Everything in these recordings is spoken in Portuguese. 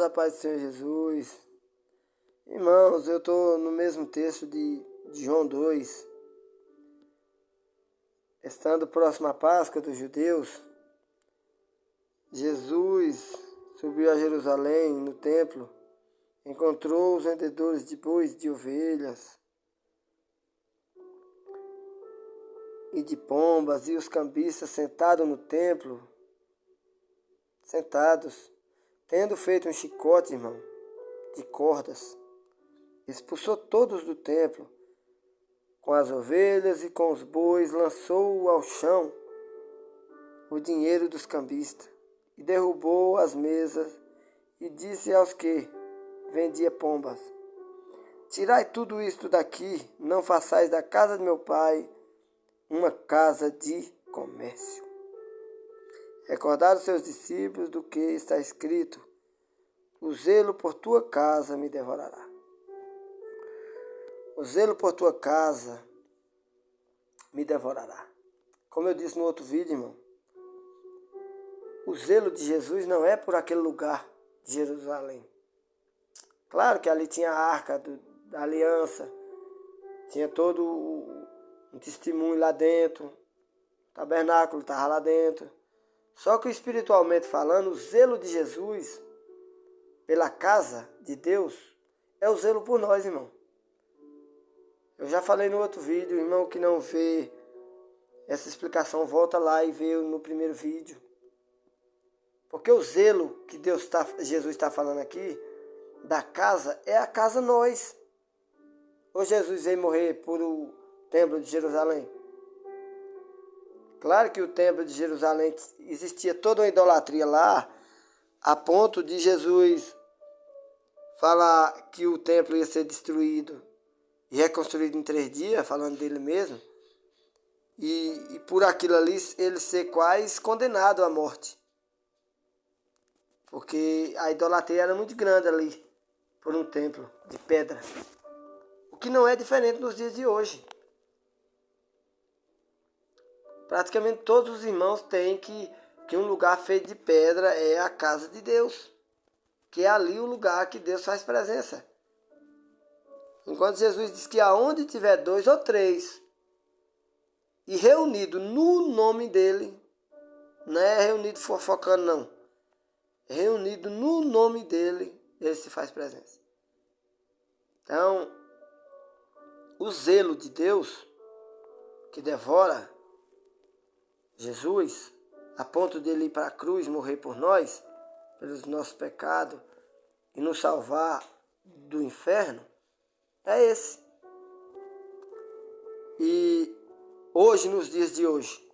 a paz do Senhor Jesus. Irmãos, eu estou no mesmo texto de João 2, estando próximo à Páscoa dos judeus. Jesus subiu a Jerusalém, no templo, encontrou os vendedores de bois, de ovelhas e de pombas e os cambistas sentados no templo, tendo feito um chicote, irmão, de cordas. Expulsou todos do templo, com as ovelhas e com os bois, lançou ao chão o dinheiro dos cambistas e derrubou as mesas e disse aos que vendia pombas: tirai tudo isto daqui, não façais da casa de meu pai uma casa de comércio. Recordaram seus discípulos do que está escrito: o zelo por tua casa me devorará. O zelo por tua casa me devorará. Como eu disse no outro vídeo, irmão, o zelo de Jesus não é por aquele lugar de Jerusalém. Claro que ali tinha a arca da aliança, tinha todo um testemunho lá dentro, o tabernáculo estava lá dentro. Só que espiritualmente falando, o zelo de Jesus pela casa de Deus é o zelo por nós, irmão. Eu já falei no outro vídeo, irmão que não vê essa explicação, volta lá e vê no primeiro vídeo. Porque o zelo que Jesus está falando aqui, da casa, é a casa nós. Ou Jesus veio morrer por o templo de Jerusalém? Claro que o templo de Jerusalém existia toda uma idolatria lá, a ponto de Jesus falar que o templo ia ser destruído e reconstruído em 3 dias, falando dele mesmo, e por aquilo ali ele ser quase condenado à morte. Porque a idolatria era muito grande ali, por um templo de pedra. O que não é diferente nos dias de hoje. Praticamente todos os irmãos têm que um lugar feito de pedra é a casa de Deus. Que é ali o lugar que Deus faz presença. Enquanto Jesus diz que aonde tiver 2 ou 3 e reunido no nome dele, não é reunido fofocando não, é reunido no nome dele, ele se faz presença. Então, o zelo de Deus que devora Jesus, a ponto de ele ir para a cruz, morrer por nós, pelos nossos pecados e nos salvar do inferno, é esse. E hoje, nos dias de hoje,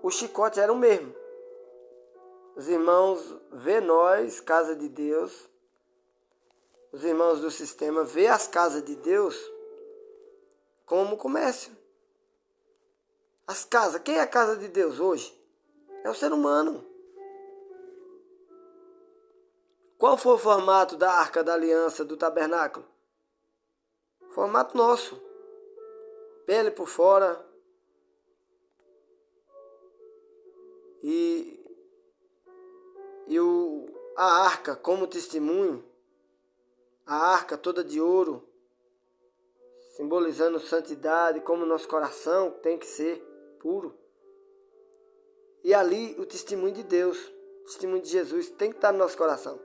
o chicote era o mesmo. Os irmãos vê nós, casa de Deus, os irmãos do sistema vê as casas de Deus como comércio. As casas, quem é a casa de Deus hoje? É o ser humano. Qual foi o formato da Arca da Aliança, do tabernáculo? Formato nosso. Pele por fora. E a arca como testemunho. A arca toda de ouro. Simbolizando santidade, como nosso coração tem que ser puro. E ali o testemunho de Deus, o testemunho de Jesus tem que estar no nosso coração.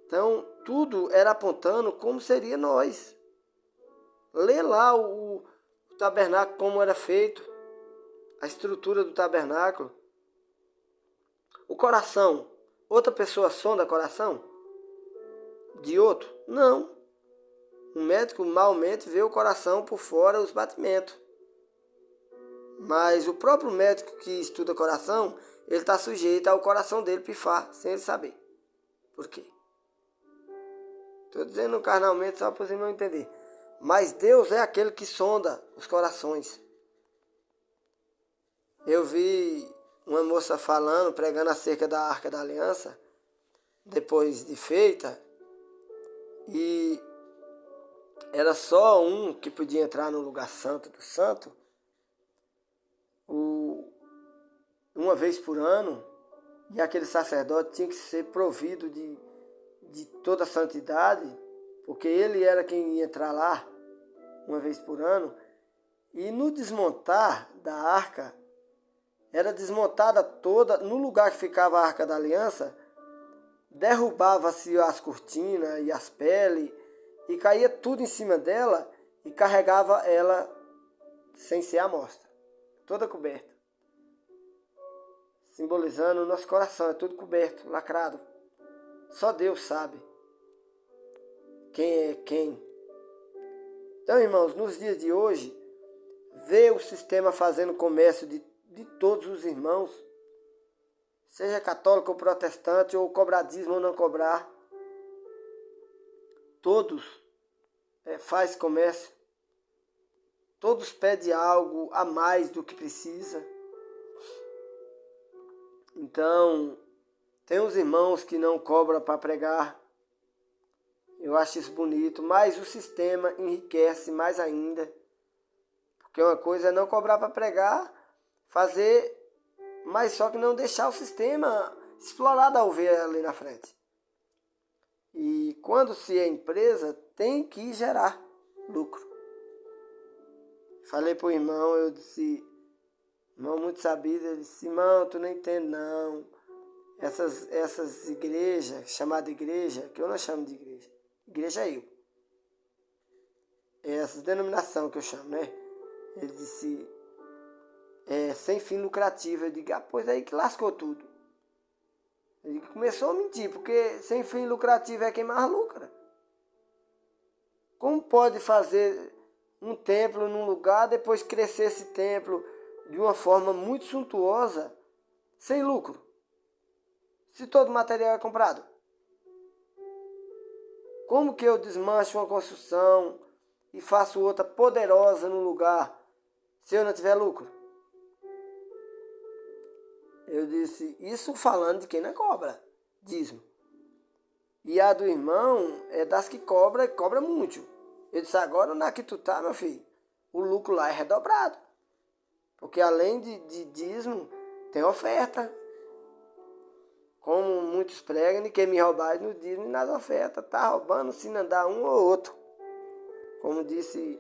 Então, tudo era apontando como seria nós. Lê lá o tabernáculo, como era feito, a estrutura do tabernáculo. O coração, outra pessoa sonda o coração de outro? Não. O médico malmente vê o coração por fora, os batimentos. Mas o próprio médico que estuda o coração, ele está sujeito ao coração dele pifar, sem ele saber. Por quê? Estou dizendo carnalmente só para os irmãos entenderem. Mas Deus é aquele que sonda os corações. Eu vi uma moça falando, pregando acerca da Arca da Aliança, depois de feita, e era só um que podia entrar no lugar santo do santo. Um uma vez por ano, e aquele sacerdote tinha que ser provido de toda a santidade, porque ele era quem ia entrar lá uma vez por ano. E no desmontar da arca, era desmontada toda, no lugar que ficava a Arca da Aliança, derrubava-se as cortinas e as peles, e caía tudo em cima dela, e carregava ela sem ser à mostra, toda coberta. Simbolizando o nosso coração, é tudo coberto, lacrado. Só Deus sabe quem é quem. Então, irmãos, nos dias de hoje, ver o sistema fazendo comércio de todos os irmãos, seja católico ou protestante, ou cobrar dízimo ou não cobrar, todos faz comércio, todos pedem algo a mais do que precisa. Então, tem uns irmãos que não cobram para pregar, eu acho isso bonito, mas o sistema enriquece mais ainda, porque uma coisa é não cobrar para pregar, fazer, mas só que não deixar o sistema explorar da ovelha ali na frente. E quando se é empresa, tem que gerar lucro. Falei para o irmão, eu disse, irmão muito sabido, ele disse, irmão, tu não entende não. Essas igrejas, chamadas igreja, que eu não chamo de igreja. Igreja é eu. Essas denominações que eu chamo, né? Ele disse, sem fim lucrativo. Eu digo, pois aí que lascou tudo. Ele começou a mentir, porque sem fim lucrativo é quem mais lucra. Como pode fazer um templo num lugar, depois crescer esse templo de uma forma muito suntuosa, sem lucro? Se todo o material é comprado. Como que eu desmancho uma construção e faço outra poderosa no lugar, se eu não tiver lucro? Eu disse, isso falando de quem não cobra dízimo. E a do irmão é das que cobra muito. Eu disse, agora na que tu tá, meu filho, o lucro lá é redobrado. Porque além de dízimo, tem oferta. Como muitos pregam, de quem me roubar no dízimo e nas ofertas. Tá roubando se não dá um ou outro. Como disse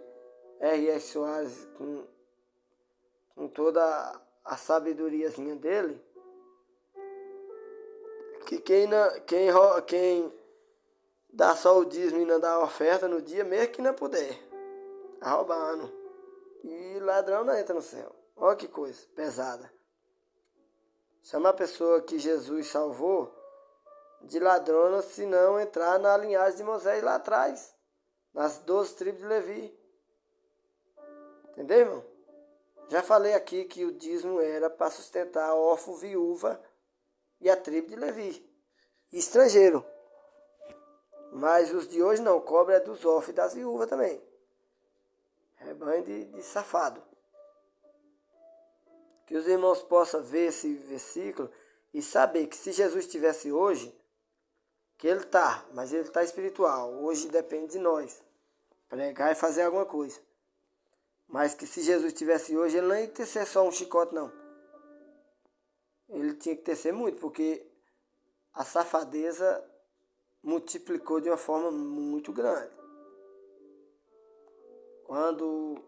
R.S. Soares, com toda a sabedoriazinha dele, que quem dá só o dízimo e não dá a oferta no dia, mesmo que não puder, tá roubando. E ladrão não entra no céu. Olha que coisa pesada. Chama a pessoa que Jesus salvou de ladrona, se não entrar na linhagem de Moisés lá atrás, nas 12 tribos de Levi. Entendeu, irmão? Já falei aqui que o dízimo era para sustentar a órfã, viúva e a tribo de Levi, e estrangeiro. Mas os de hoje não, cobra é dos órfãos e das viúvas também. Rebanho de safado. Que os irmãos possam ver esse versículo e saber que se Jesus estivesse hoje, que ele está, mas ele está espiritual. Hoje depende de nós pregar e fazer alguma coisa. Mas que se Jesus estivesse hoje, ele não ia ter ser só um chicote, não. Ele tinha que tecer muito, porque a safadeza multiplicou de uma forma muito grande. Quando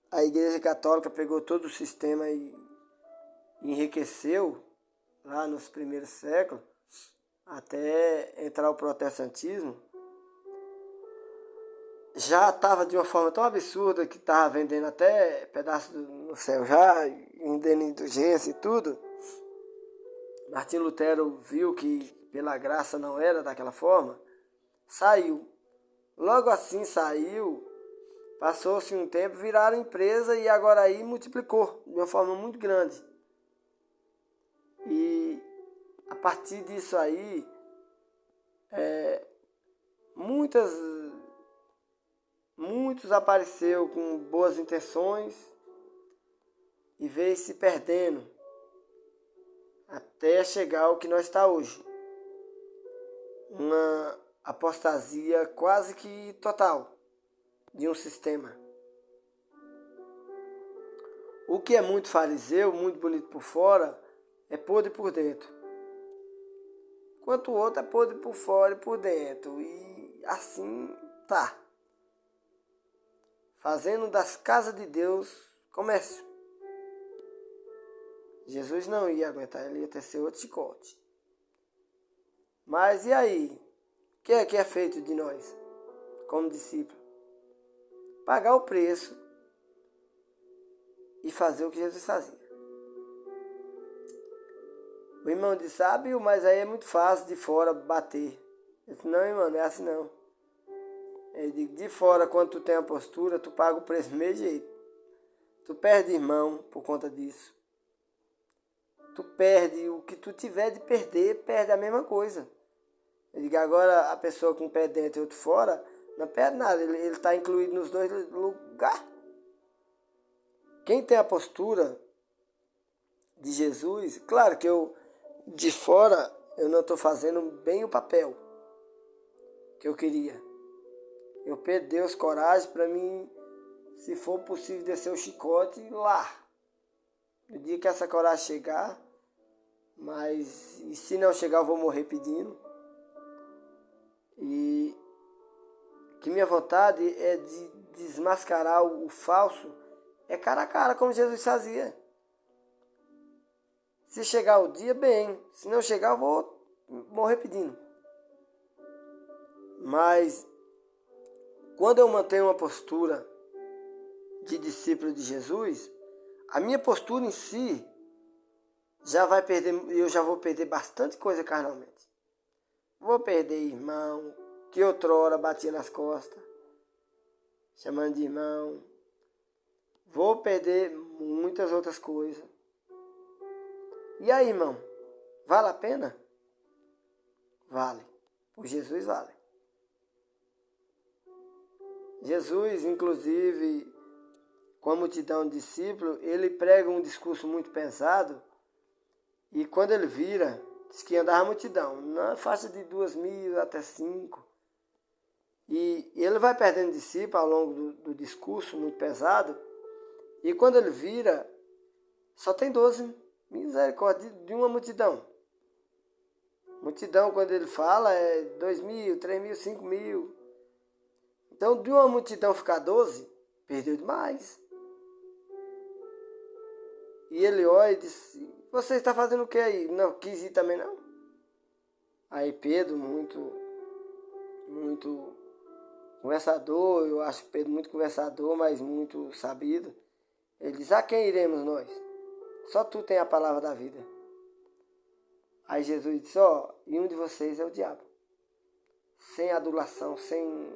a Igreja Católica pegou todo o sistema e enriqueceu, lá nos primeiros séculos, até entrar o protestantismo, já estava de uma forma tão absurda que estava vendendo até pedaço no céu já, vendendo indulgência e tudo. Martim Lutero viu que pela graça não era daquela forma, saiu. Logo assim saiu, passou-se um tempo, viraram empresa e agora aí multiplicou de uma forma muito grande. E a partir disso aí, muitos apareceu com boas intenções e veio se perdendo até chegar ao que nós está hoje. Uma apostasia quase que total de um sistema. o que é muito fariseu, muito bonito por fora, é podre por dentro. Enquanto o outro é podre por fora e por dentro. E assim tá. Fazendo das casas de Deus comércio. Jesus não ia aguentar, ele ia ter seu outro chicote. Mas e aí? O que é feito de nós, como discípulos? Pagar o preço e fazer o que Jesus fazia. O irmão disse, mas aí é muito fácil de fora bater. Eu disse, não, irmão, não é assim não. Ele disse, de fora, quando tu tem a postura, tu paga o preço do mesmo jeito. Tu perde irmão por conta disso. Tu perde o que tu tiver de perder, perde a mesma coisa. Eu digo, agora a pessoa com o pé dentro e outro fora, não perde nada, ele está incluído nos dois lugares. Quem tem a postura de Jesus, claro que eu, de fora, eu não estou fazendo bem o papel que eu queria. Eu pedi Deus coragem para mim, se for possível, descer o chicote lá. No dia que essa coragem chegar, mas e se não chegar eu vou morrer pedindo. E que minha vontade é de desmascarar o falso, é cara a cara, como Jesus fazia. Se chegar o dia, bem. Se não chegar, eu vou morrer pedindo. Mas quando eu mantenho uma postura de discípulo de Jesus, a minha postura em si já vai perder, eu já vou perder bastante coisa carnalmente. Vou perder irmão, que outrora batia nas costas, chamando de irmão. Vou perder muitas outras coisas. E aí, irmão? Vale a pena? Vale. Por Jesus vale. Jesus, inclusive, com a multidão de discípulos, ele prega um discurso muito pesado. E quando ele vira, diz que andava a multidão, na faixa de 2.000 até 5. E ele vai perdendo discípulos ao longo do discurso muito pesado. E quando ele vira, só tem 12. Misericórdia de uma multidão. Multidão, quando ele fala, é 2.000, 3.000, 5.000. Então, de uma multidão ficar 12, perdeu demais. E ele olha e disse, você está fazendo o que aí? Não, quis ir também não. Aí Pedro, muito conversador, eu acho Pedro muito conversador, mas muito sabido. Ele diz, a quem iremos nós? Só tu tem a palavra da vida. Aí Jesus disse, e um de vocês é o diabo. Sem adulação, sem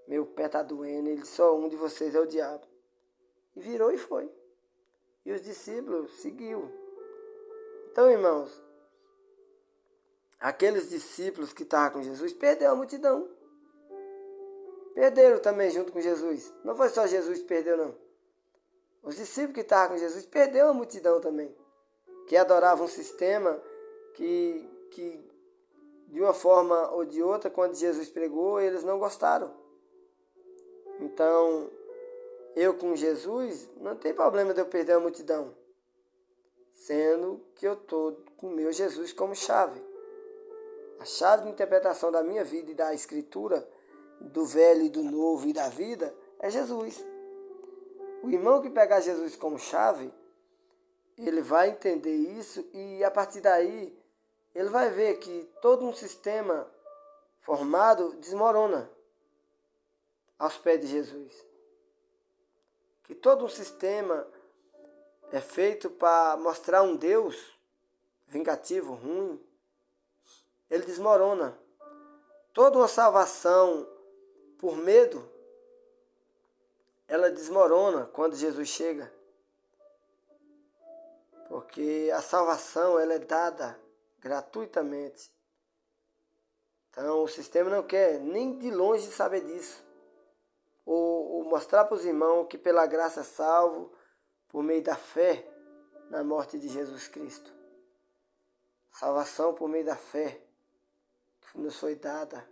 meu pé tá doendo, ele disse, um de vocês é o diabo. E virou e foi. E os discípulos seguiu. Então, irmãos, aqueles discípulos que estavam com Jesus, perderam a multidão. Perderam também junto com Jesus. Não foi só Jesus que perdeu, não. Os discípulos que estavam com Jesus perderam a multidão também. Que adoravam um sistema que de uma forma ou de outra, quando Jesus pregou, eles não gostaram. Então, eu com Jesus, não tem problema de eu perder a multidão. Sendo que eu estou com o meu Jesus como chave. A chave de interpretação da minha vida e da Escritura, do velho e do novo e da vida, é Jesus. O irmão que pegar Jesus como chave, ele vai entender isso e a partir daí ele vai ver que todo um sistema formado desmorona aos pés de Jesus. Que todo um sistema é feito para mostrar um Deus vingativo, ruim, ele desmorona. Toda uma salvação por medo, ela desmorona quando Jesus chega. Porque a salvação ela é dada gratuitamente. Então o sistema não quer nem de longe saber disso. Ou mostrar para os irmãos que pela graça é salvo por meio da fé na morte de Jesus Cristo. Salvação por meio da fé que nos foi dada.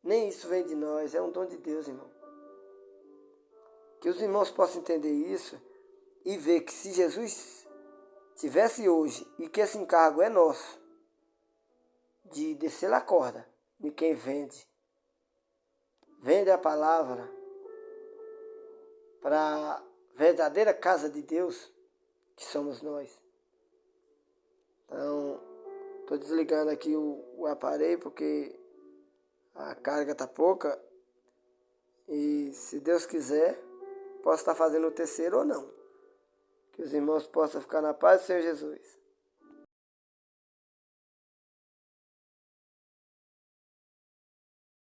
Nem isso vem de nós, é um dom de Deus, irmão. Que os irmãos possam entender isso e ver que se Jesus tivesse hoje e que esse encargo é nosso, de descer a corda de quem vende a palavra para a verdadeira casa de Deus, que somos nós. Então, estou desligando aqui o aparelho porque a carga está pouca e, se Deus quiser, posso estar fazendo o terceiro ou não. Que os irmãos possam ficar na paz do Senhor Jesus.